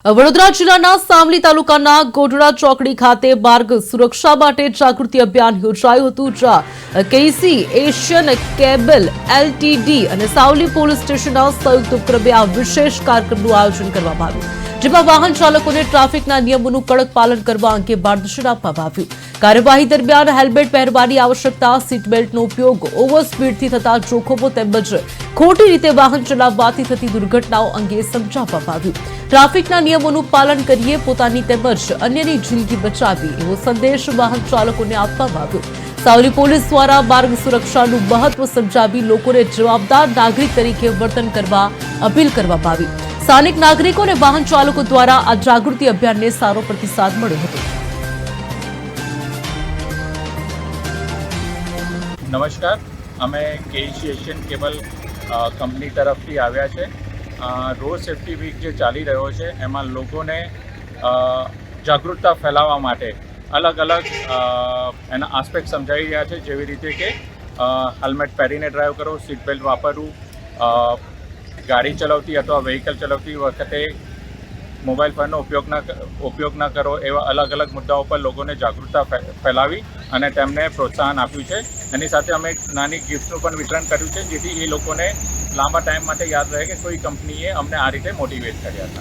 વડોદરા જિલ્લાના સાવલી તાલુકાના ગોઢડા ચોકડી ખાતે માર્ગ સુરક્ષા માટે જાગૃતિ અભિયાન યોજાયું હતું, જ્યાં કેસી એશિયન કેબલ એલટીડી અને સાવલી પોલીસ સ્ટેશનના સંયુક્ત ઉપક્રમે આ વિશેષ કાર્યક્રમનું આયોજન કરવામાં આવ્યું, જેમાં વાહન ચાલકોને ટ્રાફિકના નિયમોનું કડક પાલન કરવા અંગે માર્ગદર્શન આપવામાં આવ્યું। કાર્યવાહી દરમિયાન હેલ્મેટ પહેરવાની આવશ્યકતા, સીટ બેલ્ટનો ઉપયોગ, ઓવર સ્પીડથી થતા જોખમો તેમજ ખોટી રીતે વાહન ચલાવવાથી થતી દુર્ઘટનાઓ અંગે સમજાવવામાં આવ્યું। ટ્રાફિકના નિયમોનું પાલન કરીએ, પોતાની તેમજ અન્યની જિંદગી બચાવી એવો સંદેશ વાહન ચાલકોને આપવામાં આવ્યો। સાવલી પોલીસ દ્વારા માર્ગ સુરક્ષાનું મહત્વ સમજાવી લોકોને જવાબદાર નાગરિક તરીકે વર્તન કરવા અપીલ કરવામાં આવી। સ્થાનિક નાગરિકો અને વાહન ચાલકો દ્વારા આ જાગૃતિ અભિયાનને સારો પ્રતિસાદ મળ્યો હતો। નમસ્કાર, અમે કેસી એશિયન કેબલ કંપની તરફથી આવ્યા છે। રોડ સેફ્ટી વીક જે ચાલી રહ્યો છે એમાં લોકોને જાગૃતતા ફેલાવવા માટે અલગ અલગ એના આસ્પેક્ટ સમજાવી રહ્યા છે, જેવી રીતે કે હેલ્મેટ પહેરીને ડ્રાઈવ કરો, સીટ બેલ્ટ વાપરવું, ગાડી ચલાવતી અથવા વ્હીકલ ચલાવતી વખતે મોબાઈલ ફોનનો ઉપયોગ ન કરો, એવા અલગ અલગ મુદ્દાઓ પર લોકોને જાગૃતતા ફેલાવી અને તેમને પ્રોત્સાહન આપ્યું છે। એની સાથે અમે એક નાની ગિફ્ટનું પણ વિતરણ કર્યું છે, જેથી એ લોકોને લાંબા ટાઈમ માટે યાદ રહે કે કોઈ કંપનીએ અમને આ રીતે મોટિવેટ કર્યા હતા।